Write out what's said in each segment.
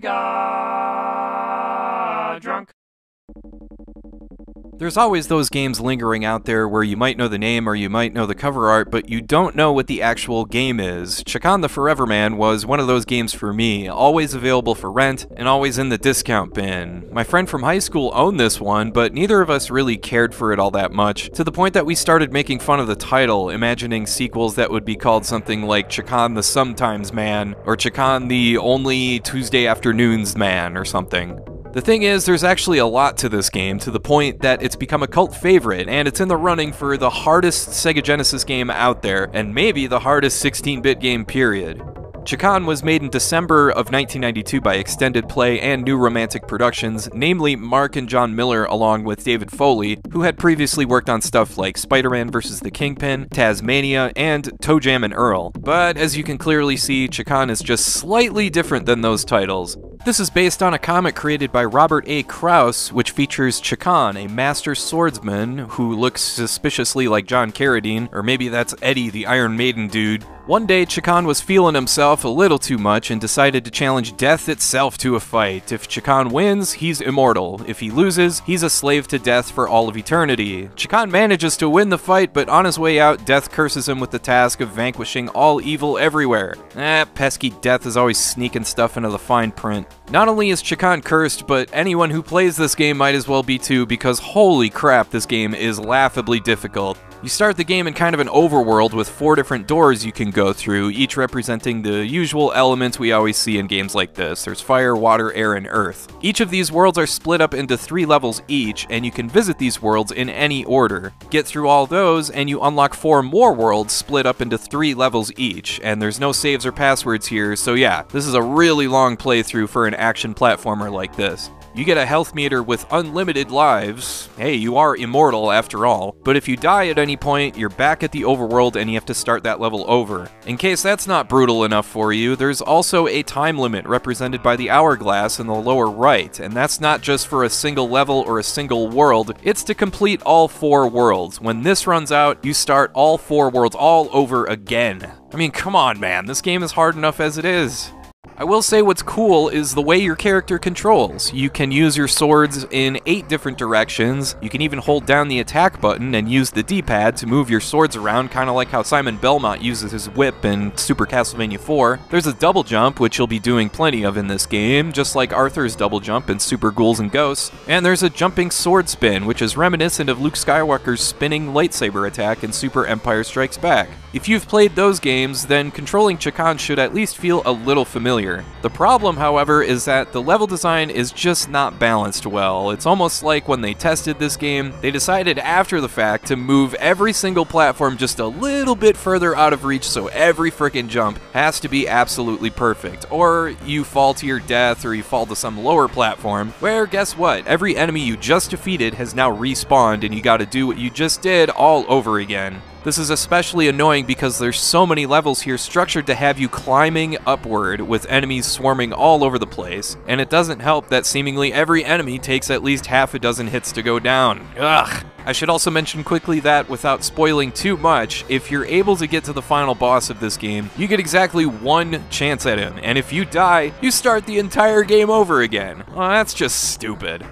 got drunk. There's always those games lingering out there where you might know the name or you might know the cover art, but you don't know what the actual game is. Chakan the Forever Man was one of those games for me, always available for rent and always in the discount bin. My friend from high school owned this one, but neither of us really cared for it all that much, to the point that we started making fun of the title, imagining sequels that would be called something like Chakan the Sometimes Man, or Chakan the Only Tuesday Afternoons Man, or something. The thing is, there's actually a lot to this game, to the point that it's become a cult favorite, and it's in the running for the hardest Sega Genesis game out there, and maybe the hardest 16-bit game period. Chakan was made in December of 1992 by Extended Play and New Romantic Productions, namely Mark and John Miller along with David Foley, who had previously worked on stuff like Spider-Man vs. the Kingpin, Tasmania, and Toe Jam and Earl. But as you can clearly see, Chakan is just slightly different than those titles. This is based on a comic created by Robert A. Krause, which features Chakan, a master swordsman who looks suspiciously like John Carradine, or maybe that's Eddie the Iron Maiden dude. One day, Chakan was feeling himself a little too much and decided to challenge death itself to a fight. If Chakan wins, he's immortal. If he loses, he's a slave to death for all of eternity. Chakan manages to win the fight, but on his way out, death curses him with the task of vanquishing all evil everywhere. Pesky death is always sneaking stuff into the fine print. Not only is Chakan cursed, but anyone who plays this game might as well be too, because holy crap, this game is laughably difficult. You start the game in kind of an overworld with 4 different doors you can go through, each representing the usual elements we always see in games like this. There's fire, water, air, and earth. Each of these worlds are split up into 3 levels each, and you can visit these worlds in any order. Get through all those, and you unlock 4 more worlds split up into 3 levels each, and there's no saves or passwords here, so yeah, this is a really long playthrough for an action platformer like this. You get a health meter with unlimited lives. Hey, you are immortal after all. But if you die at any point, you're back at the overworld and you have to start that level over. In case that's not brutal enough for you, there's also a time limit represented by the hourglass in the lower right, and that's not just for a single level or a single world, it's to complete all 4 worlds. When this runs out, you start all 4 worlds all over again. I mean, come on, man, this game is hard enough as it is. I will say what's cool is the way your character controls. You can use your swords in 8 different directions. You can even hold down the attack button and use the D-pad to move your swords around, kind of like how Simon Belmont uses his whip in Super Castlevania 4. There's a double jump, which you'll be doing plenty of in this game, just like Arthur's double jump in Super Ghouls and Ghosts. And there's a jumping sword spin, which is reminiscent of Luke Skywalker's spinning lightsaber attack in Super Empire Strikes Back. If you've played those games, then controlling Chakan should at least feel a little familiar. The problem, however, is that the level design is just not balanced well. It's almost like when they tested this game, they decided after the fact to move every single platform just a little bit further out of reach, so every frickin' jump has to be absolutely perfect. Or you fall to your death, or you fall to some lower platform, where guess what? Every enemy you just defeated has now respawned and you gotta do what you just did all over again. This is especially annoying because there's so many levels here structured to have you climbing upward with enemies swarming all over the place, and it doesn't help that seemingly every enemy takes at least half a dozen hits to go down. Ugh! I should also mention quickly that, without spoiling too much, if you're able to get to the final boss of this game, you get exactly 1 chance at him, and if you die, you start the entire game over again. Well, that's just stupid.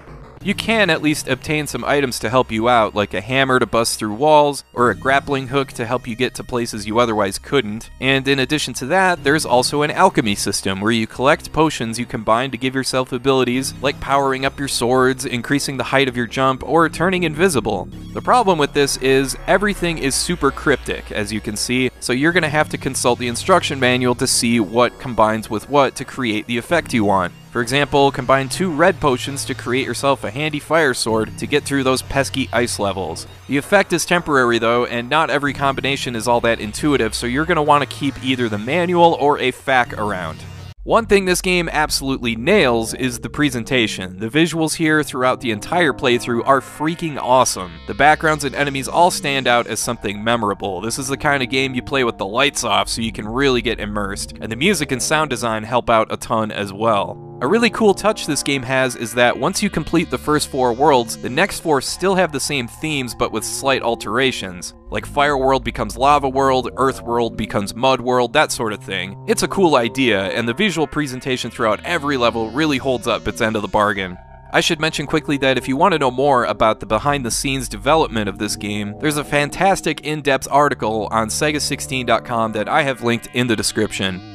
You can at least obtain some items to help you out, like a hammer to bust through walls, or a grappling hook to help you get to places you otherwise couldn't. And in addition to that, there's also an alchemy system where you collect potions you combine to give yourself abilities like powering up your swords, increasing the height of your jump, or turning invisible. The problem with this is everything is super cryptic, as you can see, so you're going to have to consult the instruction manual to see what combines with what to create the effect you want. For example, combine 2 red potions to create yourself a handy fire sword to get through those pesky ice levels. The effect is temporary though, and not every combination is all that intuitive, so you're going to want to keep either the manual or a FAQ around. One thing this game absolutely nails is the presentation. The visuals here throughout the entire playthrough are freaking awesome. The backgrounds and enemies all stand out as something memorable. This is the kind of game you play with the lights off so you can really get immersed, and the music and sound design help out a ton as well. A really cool touch this game has is that once you complete the first 4 worlds, the next 4 still have the same themes but with slight alterations. Like Fire World becomes Lava World, Earth World becomes Mud World, that sort of thing. It's a cool idea, and the visual presentation throughout every level really holds up its end of the bargain. I should mention quickly that if you want to know more about the behind-the-scenes development of this game, there's a fantastic in-depth article on Sega16.com that I have linked in the description.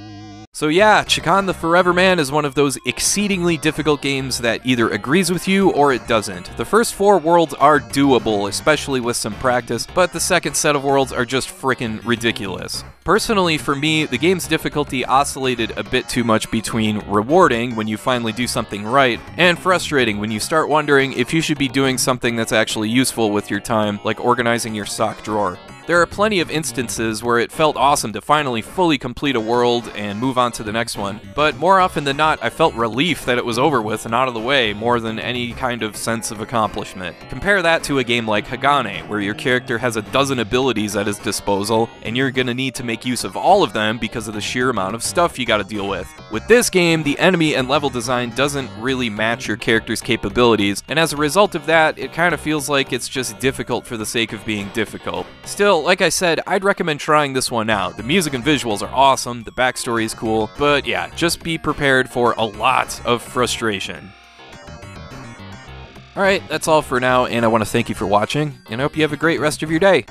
So yeah, Chakan the Forever Man is one of those exceedingly difficult games that either agrees with you or it doesn't. The first 4 worlds are doable, especially with some practice, but the second set of worlds are just frickin' ridiculous. Personally, for me, the game's difficulty oscillated a bit too much between rewarding when you finally do something right, and frustrating when you start wondering if you should be doing something that's actually useful with your time, like organizing your sock drawer. There are plenty of instances where it felt awesome to finally fully complete a world and move on to the next one, but more often than not, I felt relief that it was over with and out of the way more than any kind of sense of accomplishment. Compare that to a game like Hagane, where your character has a dozen abilities at his disposal, and you're gonna need to make use of all of them because of the sheer amount of stuff you gotta deal with. With this game, the enemy and level design doesn't really match your character's capabilities, and as a result of that, it kind of feels like it's just difficult for the sake of being difficult. Still, like I said, I'd recommend trying this one out. The music and visuals are awesome, the backstory is cool, but yeah, just be prepared for a lot of frustration. Alright, that's all for now, and I want to thank you for watching, and I hope you have a great rest of your day.